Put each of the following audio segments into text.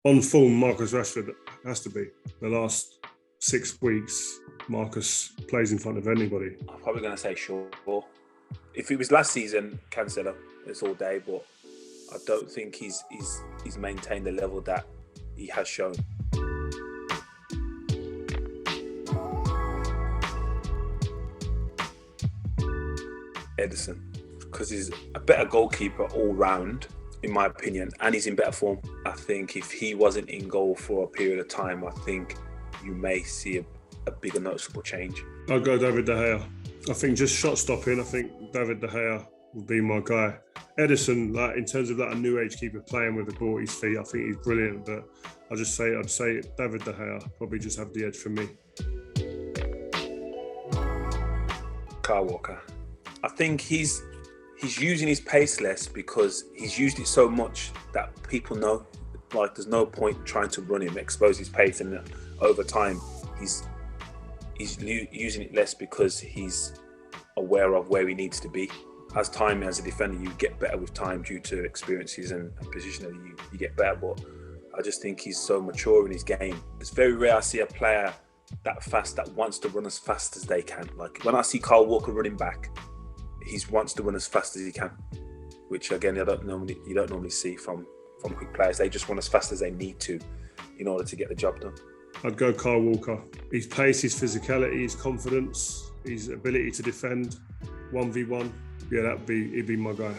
On form, Marcus Rashford has to be. The last 6 weeks, Marcus plays in front of anybody. I'm probably going to say sure. If it was last season, Cancelo, it's all day, but I don't think he's maintained the level that he has shown. Ederson, because he's a better goalkeeper all round, in my opinion, and he's in better form. I think if he wasn't in goal for a period of time, I think you may see a bigger noticeable change. I'll go David De Gea. I think just shot stopping, I think David De Gea would be my guy. Ederson, like in terms of like a new age keeper playing with the ball at his feet, I think he's brilliant. But I'd say David De Gea probably just have the edge for me. Kyle Walker. I think he's using his pace less because he's used it so much that people know, like, there's no point trying to run him, expose his pace, and over time he's using it less because he's aware of where he needs to be. As time as a defender, you get better with time due to experiences and positionally you get better. But I just think he's so mature in his game. It's very rare I see a player that fast that wants to run as fast as they can. Like when I see Kyle Walker running back, he wants to run as fast as he can, which again you don't normally see from quick players. They just run as fast as they need to in order to get the job done. I'd go Kyle Walker. His pace, his physicality, his confidence, his ability to defend 1v1. Yeah, he'd be my guy.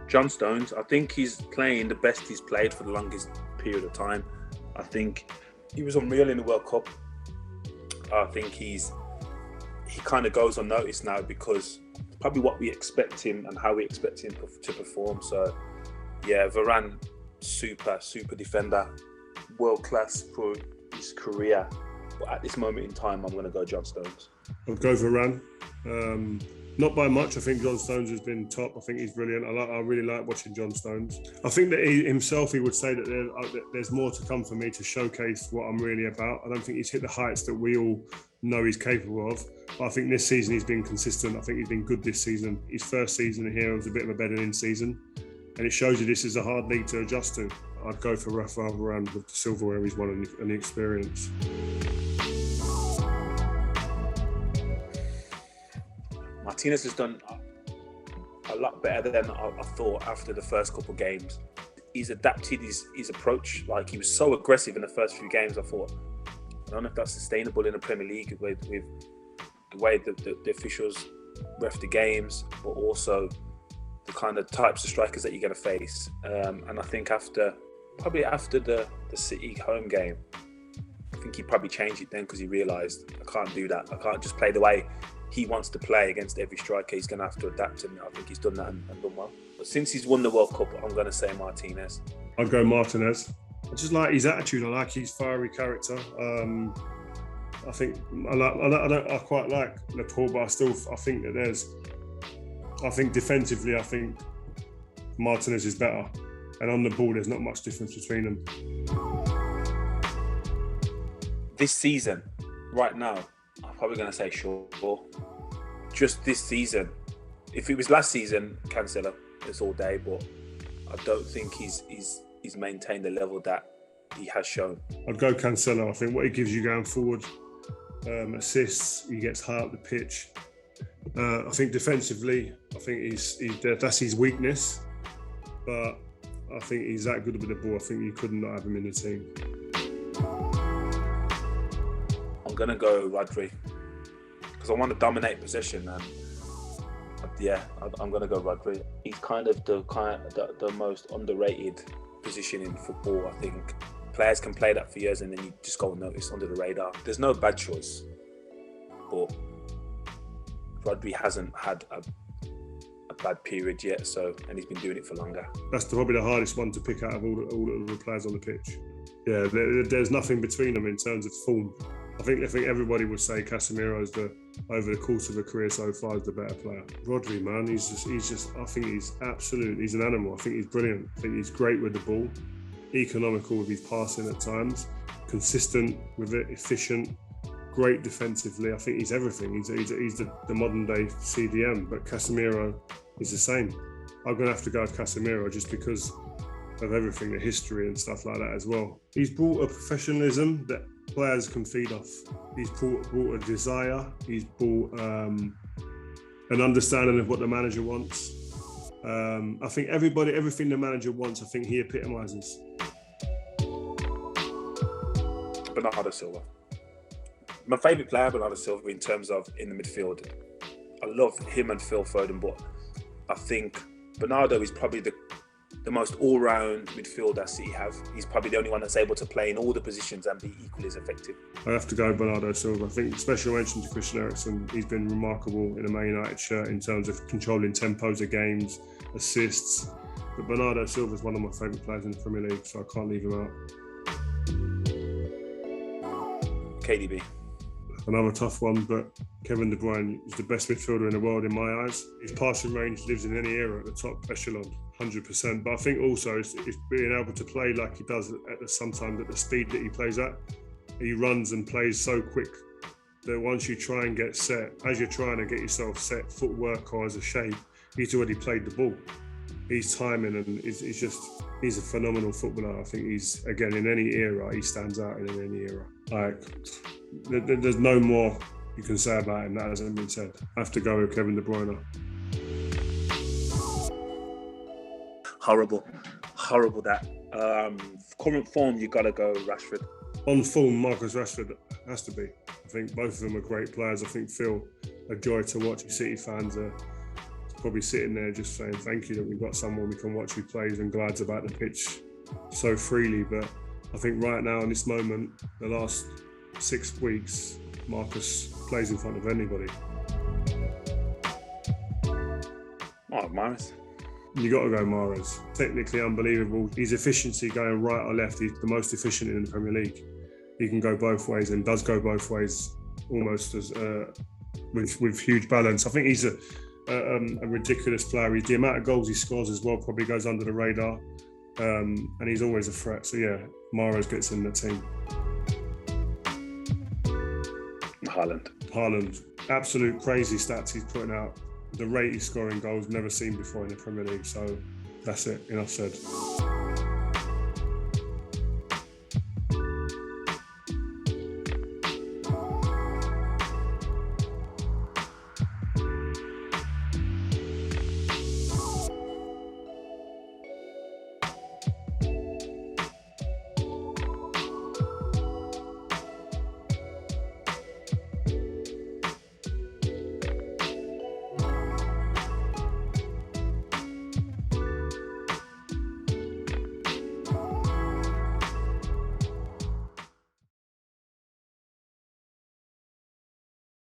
John Stones, I think he's playing the best he's played for the longest period of time. I think he was unreal in the World Cup. I think he kind of goes unnoticed now because probably what we expect him and how we expect him to perform. So yeah, Varane, super defender, world class for his career. But at this moment in time, I'm going to go John Stones. I'll go Varane. Not by much. I think John Stones has been top. I think he's brilliant. I really like watching John Stones. I think that he would say that there's more to come for me to showcase what I'm really about. I don't think he's hit the heights that we all know he's capable of. But I think this season he's been consistent. I think he's been good this season. His first season here was a bit of a bedding-in season. And it shows you this is a hard league to adjust to. I'd go for Rafael Varane with the silverware he's won and the experience. Martinez has done a lot better than I thought after the first couple of games. He's adapted his approach. Like, he was so aggressive in the first few games. I thought, I don't know if that's sustainable in the Premier League with the way the officials ref the games, but also the kind of types of strikers that you're going to face. And I think after the City home game, I think he probably changed it then because he realised, I can't do that. I can't just play the way he wants to play against every striker. He's going to have to adapt, and I think he's done that and done well. But since he's won the World Cup, I'm going to say Martinez. I'll go Martinez. I just like his attitude. I like his fiery character. I think I quite like Liverpool, but I think that I think defensively, I think Martinez is better, and on the ball, there's not much difference between them. This season, right now, I'm probably going to say sure. Just this season. If it was last season, Cancelo, it's all day, but I don't think he's maintained the level that he has shown. I'd go Cancelo. I think what he gives you going forward, assists, he gets high up the pitch. I think defensively, I think that's his weakness, but I think he's that good with the ball. I think you couldn't not have him in the team. I'm going to go Rodri because I want to dominate possession, and I'm going to go Rodri. He's kind of the most underrated position in football. I think players can play that for years and then you just go unnoticed under the radar. There's no bad choice, but Rodri hasn't had a bad period yet, and he's been doing it for longer. That's probably the hardest one to pick out of all the players on the pitch. Yeah, there's nothing between them in terms of form. I think everybody would say Casemiro's over the course of a career so far is the better player. Rodri, man, he's just. I think he's he's an animal. I think he's brilliant. I think he's great with the ball, economical with his passing at times, consistent with it, efficient, great defensively. I think he's everything. He's the modern day CDM, but Casemiro is the same. I'm going to have to go with Casemiro just because of everything, the history and stuff like that as well. He's brought a professionalism that players can feed off. He's brought a desire. He's brought an understanding of what the manager wants. I think everything the manager wants, I think he epitomises. Bernardo Silva. My favourite player, Bernardo Silva, in terms of in the midfield. I love him and Phil Foden, but I think Bernardo is probably the most all-round midfielder City have. He's probably the only one that's able to play in all the positions and be equally as effective. I have to go Bernardo Silva. I think special mention to Christian Eriksen. He's been remarkable in a Man United shirt in terms of controlling tempos of games, assists. But Bernardo Silva is one of my favourite players in the Premier League, so I can't leave him out. KDB. Another tough one, but Kevin De Bruyne is the best midfielder in the world in my eyes. His passing range lives in any era at the top echelon, 100%. But I think also it's being able to play like he does sometimes at the speed that he plays at. He runs and plays so quick that once you try and get set, as you're trying to get yourself set, footwork or as a shape, he's already played the ball. He's timing and he's a phenomenal footballer. I think he's, again, in any era, he stands out in any era. Like, there's no more you can say about him that hasn't been said. I have to go with Kevin De Bruyne. Horrible that. Current form, you got to go Rashford. On form, Marcus Rashford has to be. I think both of them are great players. I think Phil, a joy to watch. City fans are probably sitting there just saying thank you that we've got someone we can watch who plays and glides about the pitch so freely. But I think right now in this moment, the last 6 weeks, Marcus plays in front of anybody. Oh, Mahrez. You got to go Mahrez. Technically unbelievable. His efficiency going right or left, he's the most efficient in the Premier League. He can go both ways and does go both ways almost as with huge balance. I think he's a ridiculous player. The amount of goals he scores as well probably goes under the radar, and he's always a threat. So yeah, Mahrez gets in the team. Haaland, absolute crazy stats he's putting out. The rate he's scoring goals never seen before in the Premier League. So that's it. Enough said.